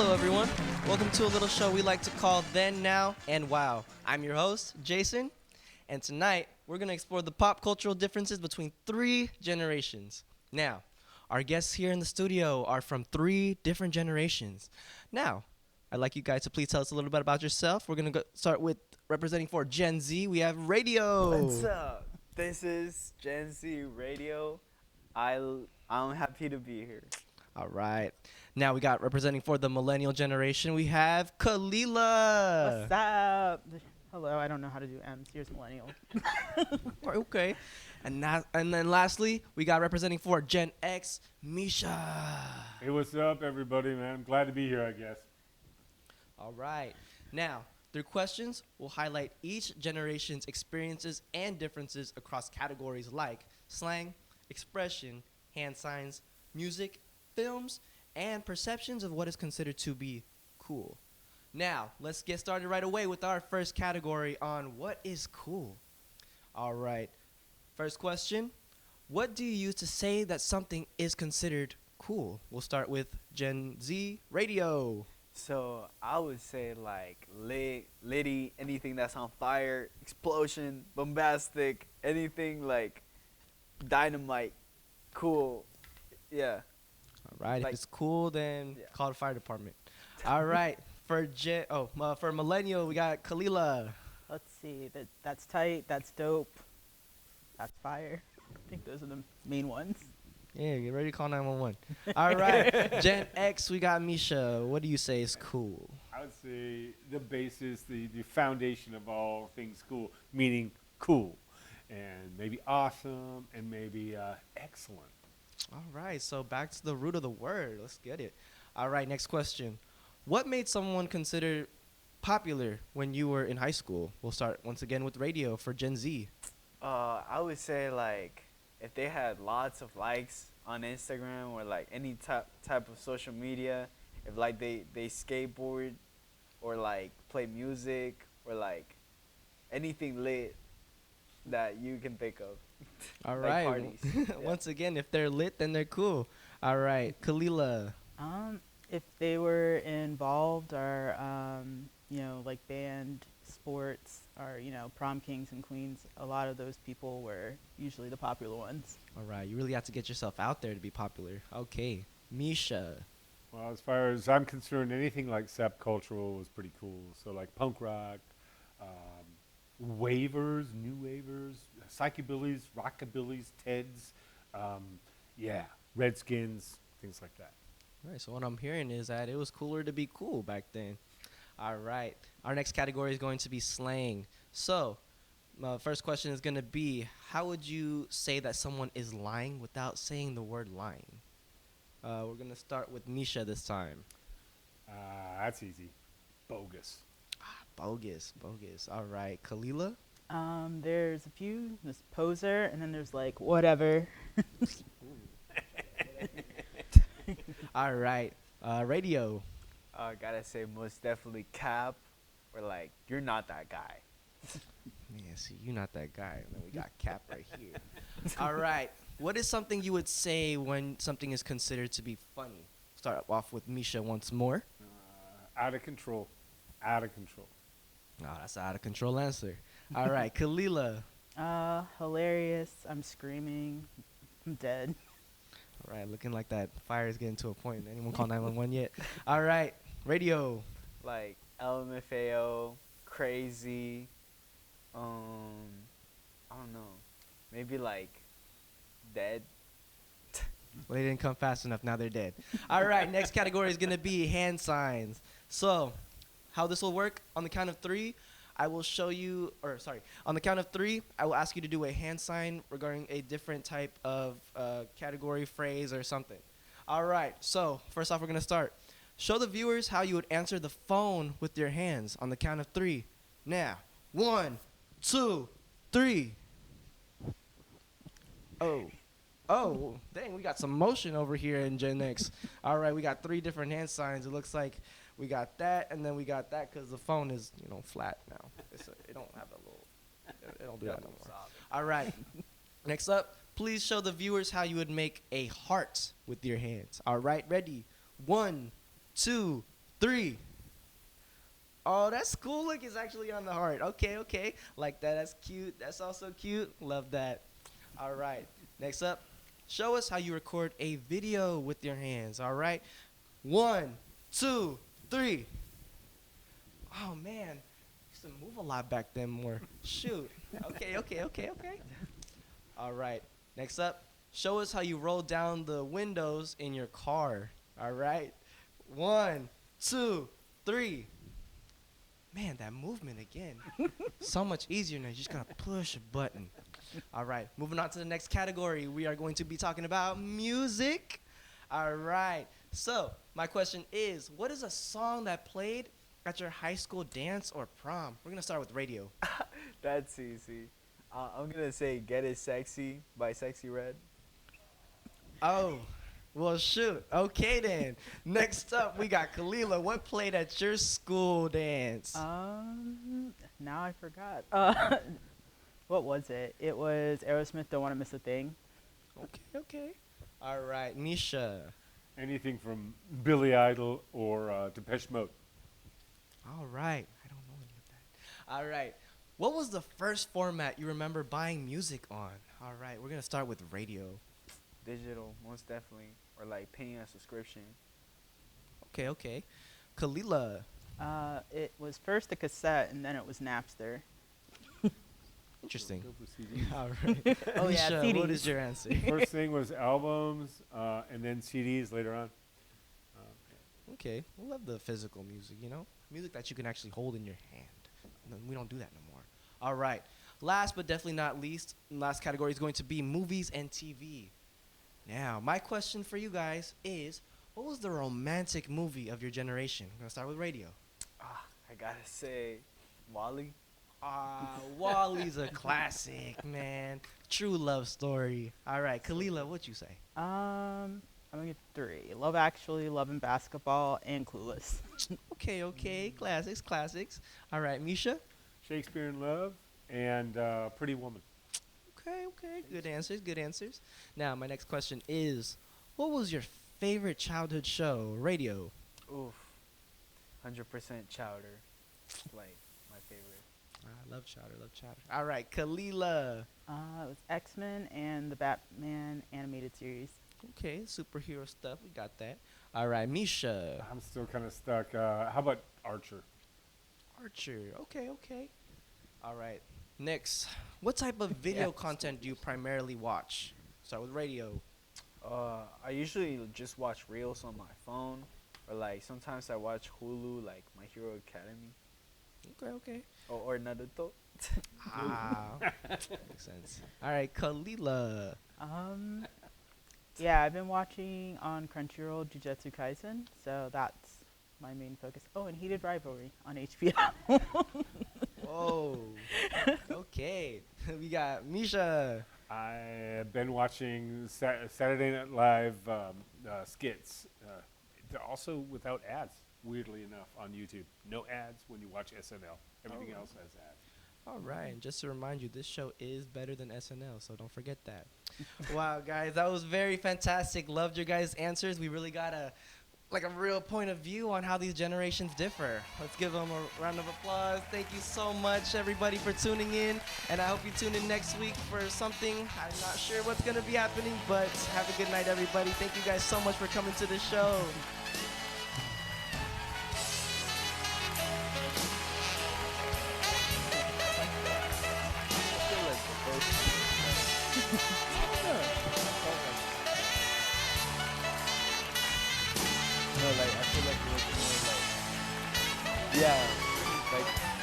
Hello, everyone. Welcome to a little show we like to call Then, Now, and Wow. I'm your host, Jason, and tonight we're going to explore the pop cultural differences between three generations. Now, our guests here in the studio are from three different generations. Now, I'd like you guys to please tell us a little bit about yourself. We're going to start with representing for Gen Z. We have Radio. What's up? This is Gen Z Radio. I'm happy to be here. All right. Now we got representing for the Millennial generation. We have Khalilah. What's up? Hello, I don't know how to do M's. Here's Millennial. Okay. And then lastly, we got representing for Gen X, Misha. Hey, what's up, everybody, man? I'm glad to be here, I guess. All right. Now, through questions, we'll highlight each generation's experiences and differences across categories like slang, expression, hand signs, music, films, and perceptions of what is considered to be cool. Now, let's get started right away with our first category on what is cool. All right. First question, what do you use to say that something is considered cool? We'll start with Gen Z Radio. So I would say like lit, litty, anything that's on fire, explosion, bombastic, anything like dynamite, cool. Yeah. All right. Like- if it's cool, then Yeah. call the fire department. All right. For Millennial, we got Khalilah. Let's see. That's tight. That's dope. That's fire. I think those are the main ones. Yeah, get ready to call 911. All right. Gen X, we got Misha. What do you say is cool? I would say the basis, the foundation of all things cool, meaning cool, and maybe awesome, and maybe excellent. All right. So back to the root of the word. Let's get it. All right. Next question. What made someone considered popular when you were in high school? We'll start once again with Radio for Gen Z. I would say like if they had lots of likes on Instagram or like any type of social media, if like they skateboard or like play music or like anything lit that you can think of. All Like right. parties. Yeah. Once again, if they're lit, then they're cool. All right. Khalilah. If they were involved or like band, sports, or prom kings and queens, a lot of those people were usually the popular ones. All right. You really have to get yourself out there to be popular. Okay. Misha. Well, as far as I'm concerned, anything like subcultural was pretty cool. So like punk rock, wavers, new wavers, psychobillies, rockabillies, Teds, Redskins, things like that. All right, so what I'm hearing is that it was cooler to be cool back then. All right. Our next category is going to be slang. So, first question is going to be, how would you say that someone is lying without saying the word lying? We're going to start with Misha this time. That's easy. Bogus. Bogus. All right. Khalilah? There's a few. There's poser, and then there's like whatever. All right. Radio. Gotta say most definitely cap or like you're not that guy. Yeah, see, you're not that guy. And then we got Cap right here. All right. What is something you would say when something is considered to be funny? Start off with Misha once more. Out of control. Out of control. Oh, that's an out of control answer. All right. Khalilah. Hilarious. I'm screaming. I'm dead. All right. Looking like that fire is getting to a point. Anyone call 911 yet? All right. Radio. Like LMFAO, crazy. I don't know. Maybe like dead. Well, they didn't come fast enough. Now they're dead. All right. Next category is going to be hand signs. So, how this will work, on the count of three, I will show you, on the count of three, I will ask you to do a hand sign regarding a different type of category, phrase, or something. All right. So, first off, we're going to start. Show the viewers how you would answer the phone with your hands on the count of three. Now, 1, 2, 3. Oh, dang, we got some motion over here in Gen X. All right, we got 3 different hand signs. It looks like we got that, and then we got that because the phone is, flat now. It don't have a little, it don't do that no more. All right, next up, please show the viewers how you would make a heart with your hands. All right, ready? 1, 2, 3. Oh, that school look is actually on the heart. Okay, okay. Like that. That's cute. That's also cute. Love that. All right. Next up, show us how you record a video with your hands. All right. 1, 2, 3. Oh man, used to move a lot back then more. Shoot. Okay, okay, okay, okay. All right. Next up, show us how you roll down the windows in your car. All right. 1, 2, 3. Man, that movement again. So much easier now. You just gotta push a button. All right. Moving on to the next category. We are going to be talking about music. All right. So, my question is, what is a song that played at your high school dance or prom? We're gonna start with radio. That's easy. I'm gonna say "Get It Sexy" by Sexy Red. Oh, well, shoot. Okay, then. Next up, we got Khalilah. What played at your school dance? Now I forgot. What was it? It was Aerosmith, Don't Want to Miss a Thing. Okay, okay. All right, Misha. Anything from Billy Idol or Depeche Mode. All right. I don't know any of that. All right. What was the first format you remember buying music on? All right, we're going to start with radio. Digital, most definitely, or like paying a subscription. Okay, okay. Khalilah. It was first a cassette, and then it was Napster. Interesting. Go for CDs. All right. Oh, yeah, Misha, what CDs. is your answer? First thing was albums, and then CDs later on. Okay, we love the physical music, you know? Music that you can actually hold in your hand. No, we don't do that no more. All right. Last but definitely not least, last category is going to be movies and TV. Now, my question for you guys is, what was the romantic movie of your generation? I'm going to start with radio. I gotta say, Wally. Wally's a classic, man. True love story. All right, Khalilah, what you say? I'm gonna get 3. Love Actually, Love and Basketball, and Clueless. Okay, okay. Classics, classics. All right, Misha? Shakespeare in Love and Pretty Woman. Okay, okay. Good answers, good answers. Now, my next question is, what was your favorite childhood show? Radio. Oof. 100% Chowder. Like, my favorite. I love Chowder, love Chowder. All right, Khalilah. It was X-Men and the Batman animated series. Okay, superhero stuff. We got that. All right, Misha. I'm still kind of stuck. How about Archer? Archer. Okay, okay. All right. Next, what type of video content do you primarily watch? Start with radio. I usually just watch reels on my phone, or like sometimes I watch Hulu, like My Hero Academy, Okay, okay. or Naruto. Makes sense. All right, Khalilah. Yeah, I've been watching on Crunchyroll Jujutsu Kaisen, so that's my main focus. Oh, and Heated Rivalry on HBO. Whoa. Okay. We got Misha. I've been watching Saturday Night Live skits. They're also without ads, weirdly enough, on YouTube. No ads when you watch SNL. Everything else has ads. All right, and just to remind you, this show is better than SNL, so don't forget that. Wow, guys, that was very fantastic. Loved your guys' answers. We really got a real point of view on how these generations differ. Let's give them a round of applause. Thank you so much, everybody, for tuning in, and I hope you tune in next week for something. I'm not sure what's going to be happening, but have a good night, everybody. Thank you guys so much for coming to the show. No, like I feel like it was more like, yeah.